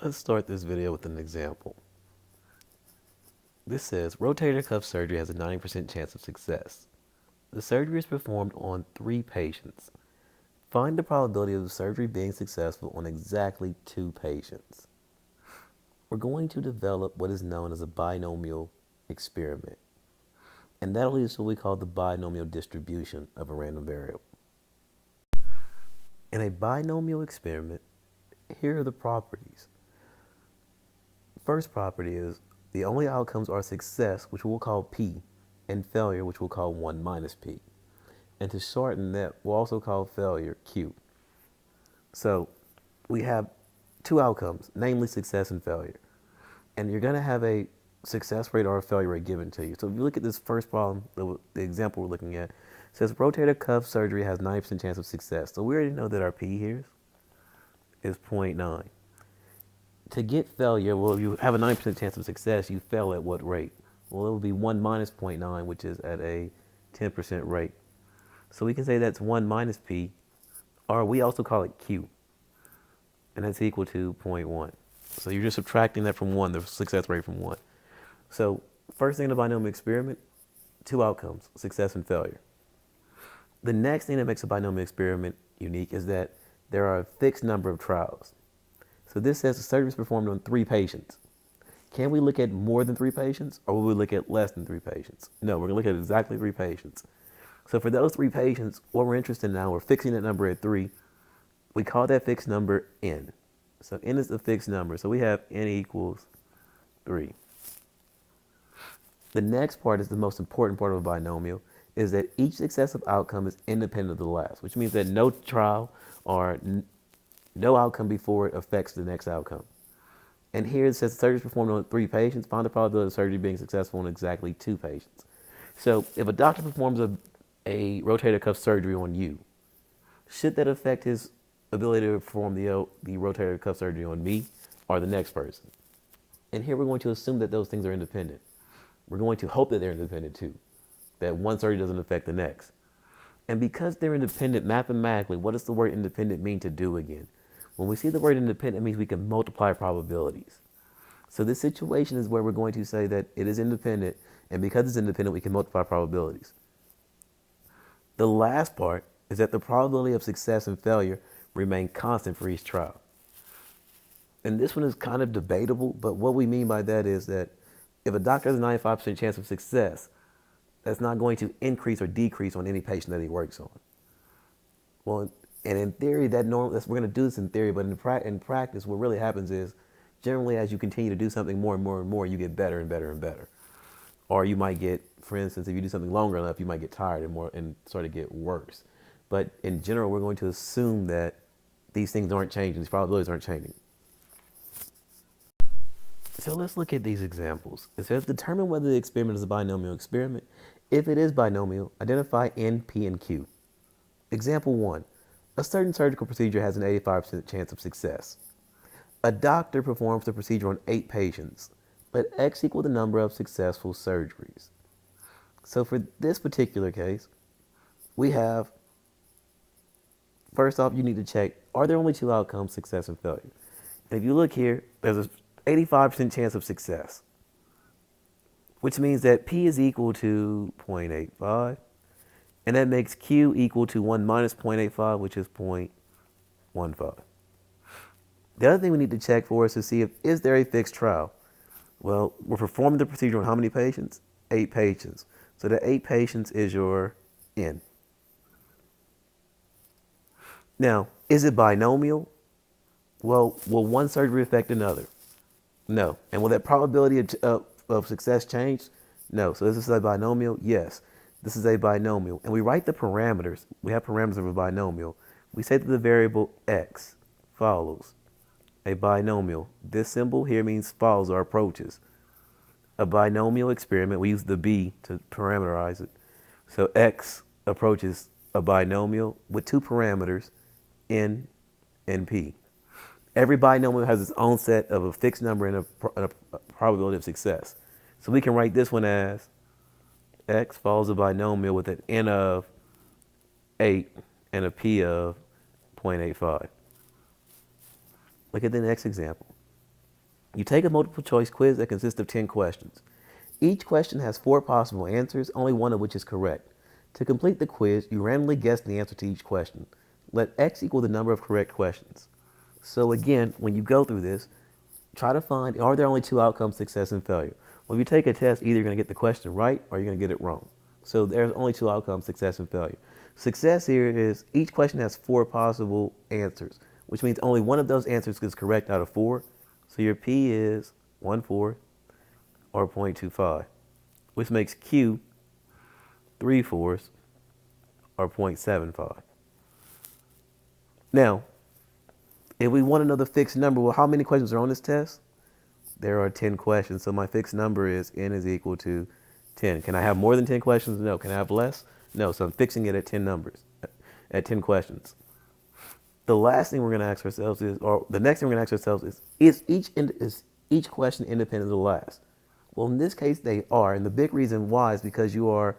Let's start this video with an example. This says rotator cuff surgery has a 90% chance of success. The surgery is performed on 3 patients. Find the probability of the surgery being successful on exactly 2 patients. We're going to develop what is known as a binomial experiment. And that'll lead us to what we call the binomial distribution of a random variable. In a binomial experiment, here are the properties. First property is the only outcomes are success, which we'll call P, and failure, which we'll call 1 minus P. And to shorten that, we'll also call failure Q. So we have 2 outcomes, namely success and failure. And you're going to have a success rate or a failure rate given to you. So if you look at this first problem, the example we're looking at, it says rotator cuff surgery has 90% chance of success. So we already know that our P here is 0.9. To get failure, well, if you have a 90% chance of success, you fail at what rate? Well, it would be 1 minus 0.9, which is at a 10% rate. So we can say that's 1 minus P, or we also call it Q, and that's equal to 0.1. So you're just subtracting that from 1, the success rate from 1. So first thing in the binomial experiment, 2 outcomes, success and failure. The next thing that makes a binomial experiment unique is that there are a fixed number of trials. So this says the surgery is performed on 3 patients. Can we look at more than 3 patients, or will we look at less than 3 patients? No, we're going to look at exactly 3 patients. So for those 3 patients, what we're interested in now, we're fixing that number at 3. We call that fixed number n. So n is the fixed number. So we have n equals 3. The next part is the most important part of a binomial, is that each successive outcome is independent of the last, which means that no trial or no outcome before it affects the next outcome. And here it says the surgery is performed on 3 patients. Find the probability of surgery being successful on exactly 2 patients. So if a doctor performs a rotator cuff surgery on you, should that affect his ability to perform the rotator cuff surgery on me or the next person? And here we're going to assume that those things are independent. We're going to hope that they're independent too, that one surgery doesn't affect the next. And because they're independent mathematically, what does the word independent mean to do again? When we see the word independent, it means we can multiply probabilities. So this situation is where we're going to say that it is independent, and because it's independent, we can multiply probabilities. The last part is that the probability of success and failure remain constant for each trial. And this one is kind of debatable, but what we mean by that is that if a doctor has a 95% chance of success, that's not going to increase or decrease on any patient that he works on. Well, and in theory, we're going to do this in theory, but in practice, what really happens is generally as you continue to do something more and more and more, you get better and better and better. Or you might get, for instance, if you do something longer enough, you might get tired and sort of get worse. But in general, we're going to assume that these things aren't changing, these probabilities aren't changing. So let's look at these examples. It says determine whether the experiment is a binomial experiment. If it is binomial, identify n, p, and q. Example 1. A certain surgical procedure has an 85% chance of success. A doctor performs the procedure on 8 patients. Let x equal the number of successful surgeries. So for this particular case, we have, first off, you need to check, are there only 2 outcomes, success and failure? And if you look here, there's an 85% chance of success, which means that P is equal to 0.85, and that makes Q equal to 1 minus 0.85, which is 0.15. The other thing we need to check for is to see is there a fixed trial? Well, we're performing the procedure on how many patients? 8 patients. So the 8 patients is your N. Now, is it binomial? Well, will one surgery affect another? No. And will that probability of success change? No. So this is a binomial? Yes. This is a binomial. And we write the parameters. We have parameters of a binomial. We say that the variable x follows a binomial. This symbol here means follows or approaches. A binomial experiment, we use the b to parameterize it. So x approaches a binomial with 2 parameters, n and p. Every binomial has its own set of a fixed number and a probability of success. So we can write this one as x follows a binomial with an n of 8 and a p of 0.85. Look at the next example. You take a multiple choice quiz that consists of 10 questions. Each question has 4 possible answers, only one of which is correct. To complete the quiz, you randomly guess the answer to each question. Let x equal the number of correct questions. So again, when you go through this, try to find, are there only 2 outcomes, success and failure? Well, if you take a test, either you're going to get the question right or you're going to get it wrong. So there's only 2 outcomes, success and failure. Success here is each question has 4 possible answers, which means only one of those answers is correct out of 4. So your P is 1/4 or 0.25, which makes Q 3/4 or 0.75. Now, if we want to know the fixed number, well, how many questions are on this test? There are 10 questions, so my fixed number is n is equal to 10. Can I have more than 10 questions? No. Can I have less? No. So I'm fixing it at 10 numbers, at 10 questions. The last thing we're going to ask ourselves is, or the next thing we're going to ask ourselves is each question independent of the last? Well, in this case, they are. And the big reason why is because you are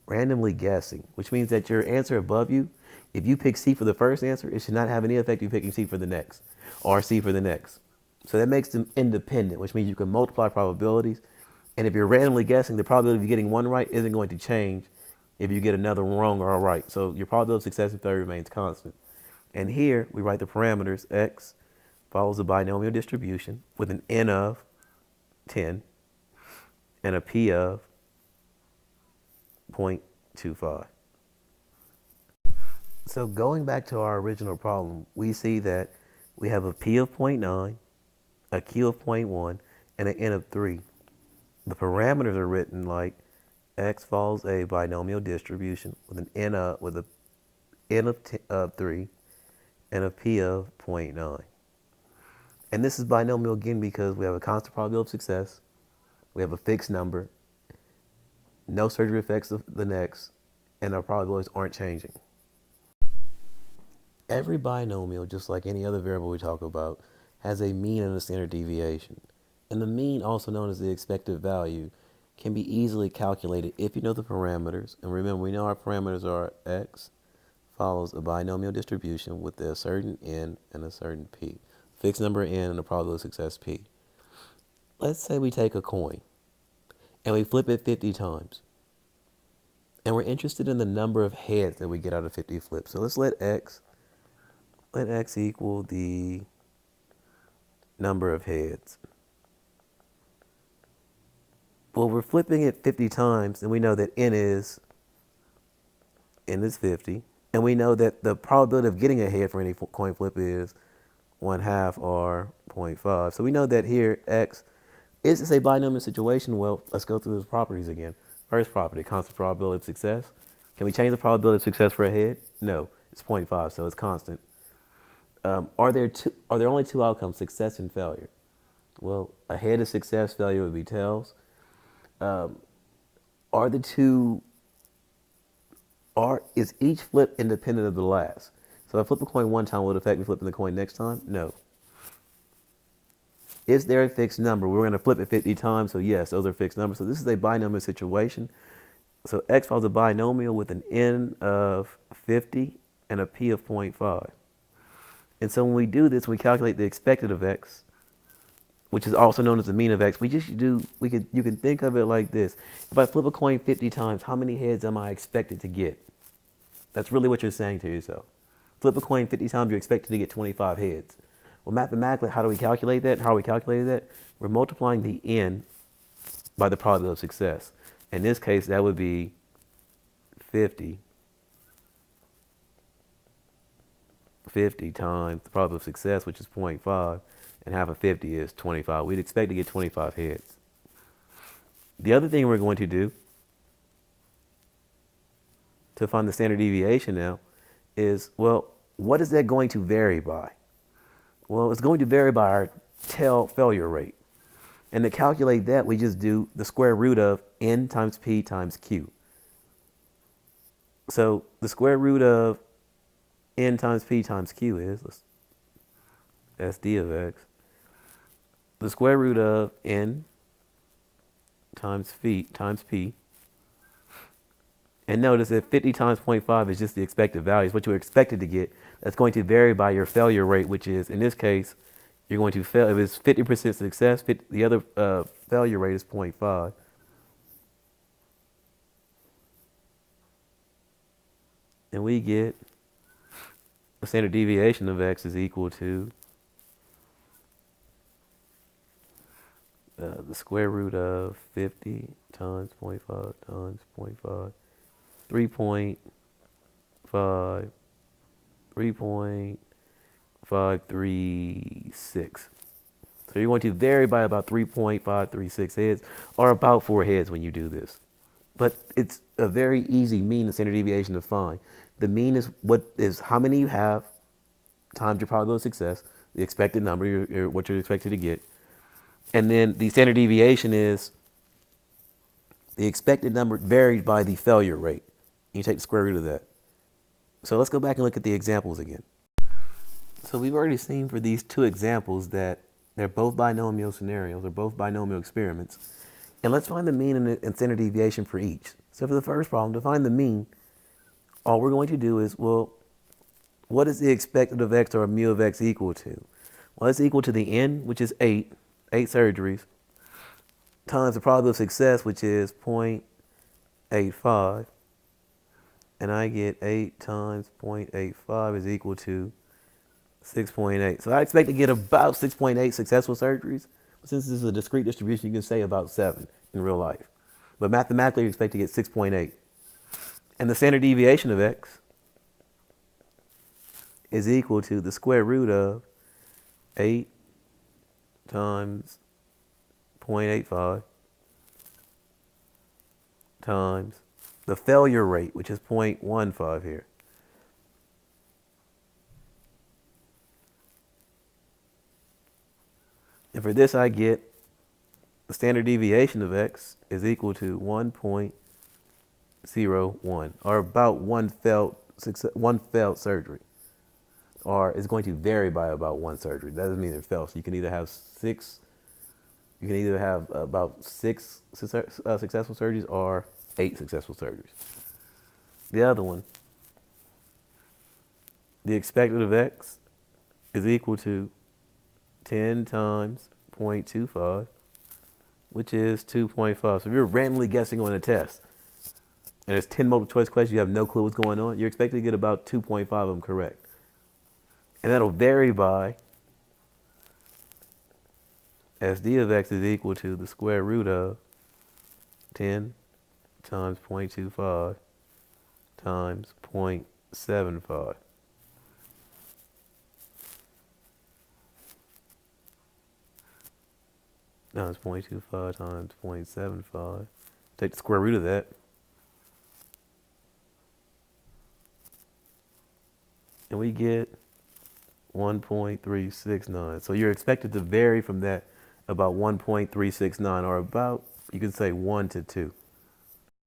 randomly guessing, which means that your answer above you, if you pick C for the first answer, it should not have any effect if you're picking C for the next or C for the next. So that makes them independent, which means you can multiply probabilities. And if you're randomly guessing, the probability of you getting one right isn't going to change if you get another wrong or a right. So your probability of success and failure remains constant. And here we write the parameters. X follows a binomial distribution with an n of 10 and a p of 0.25. So going back to our original problem, we see that we have a p of 0.9, a q of 0.1, and an n of 3. The parameters are written like x follows a binomial distribution with an n of 3 and a p of 0.9. And this is binomial again because we have a constant probability of success, we have a fixed number, no surgery effects of the next, and our probabilities aren't changing. Every binomial, just like any other variable we talk about, has a mean and a standard deviation. And the mean, also known as the expected value, can be easily calculated if you know the parameters. And remember, we know our parameters are x follows a binomial distribution with a certain n and a certain p. Fixed number n and a probability of success p. Let's say we take a coin and we flip it 50 times. And we're interested in the number of heads that we get out of 50 flips. So let's let x equal the number of heads. Well, we're flipping it 50 times, and we know that n is 50. And we know that the probability of getting a head for any coin flip is 1/2 or 0.5. So we know that here x, is this a binomial situation? Well, let's go through those properties again. First property, constant probability of success. Can we change the probability of success for a head? No, it's 0.5, so it's constant. Are there only 2 outcomes, success and failure? Well, a head is success, failure would be tails. Is each flip independent of the last? So if I flip a coin one time, will it affect me flipping the coin next time? No. Is there a fixed number? We're going to flip it 50 times, so yes, those are fixed numbers. So this is a binomial situation. So x follows a binomial with an n of 50 and a p of 0.5. And so when we do this, we calculate the expected of x, which is also known as the mean of x. You can think of it like this. If I flip a coin 50 times, how many heads am I expected to get? That's really what you're saying to yourself. Flip a coin 50 times, you're expected to get 25 heads. Well, mathematically, how do we calculate that? How are we calculating that? We're multiplying the n by the probability of success. In this case, that would be 50 times the probability of success, which is 0.5, and half of 50 is 25. We'd expect to get 25 heads. The other thing we're going to do to find the standard deviation now is, well, what is that going to vary by? Well, it's going to vary by our tail failure rate. And to calculate that, we just do the square root of n times p times q. So the square root of n times p times q is, that's d of x. The square root of n times p. And notice that 50 times 0.5 is just the expected value. It's what you were expected to get. That's going to vary by your failure rate, which is, in this case, You're going to fail. If it's 50% success, the other failure rate is 0.5. And we get the standard deviation of x is equal to the square root of 50 times 0.5 times 0.5, 3.5, 3.536. So you're going to vary by about 3.536 heads, or about 4 heads when you do this. But it's a very easy mean and standard deviation to find. The mean is how many you have times your probability of success, the expected number, what you're expected to get. And then the standard deviation is the expected number varied by the failure rate. You take the square root of that. So let's go back and look at the examples again. So we've already seen for these two examples that they're both binomial scenarios, they're both binomial experiments. And let's find the mean and standard deviation for each. So for the first problem, to find the mean, all we're going to do is, well, what is the expected of x or mu of x equal to? Well, it's equal to the n, which is 8 surgeries, times the probability of success, which is 0.85. And I get 8 times 0.85 is equal to 6.8. So I expect to get about 6.8 successful surgeries. Since this is a discrete distribution, you can say about 7 in real life. But mathematically, you expect to get 6.8. And the standard deviation of x is equal to the square root of 8 times 0.85 times the failure rate, which is 0.15 here. And for this, I get the standard deviation of x is equal to 1.01, or about one failed surgery, or it's going to vary by about one surgery. That doesn't mean it fails. So you can either have about 6 successful surgeries or 8 successful surgeries. The other one, the expected of x is equal to 10 times 0.25, which is 2.5. So if you're randomly guessing on a test, and it's 10 multiple choice questions, you have no clue what's going on, you're expected to get about 2.5 of them correct. And that'll vary by SD of x is equal to the square root of 10 times 0.25 times 0.75. Times 0.25 times 0.75. Take the square root of that. And we get 1.369. So you're expected to vary from that about 1.369, or about, you could say 1 to 2.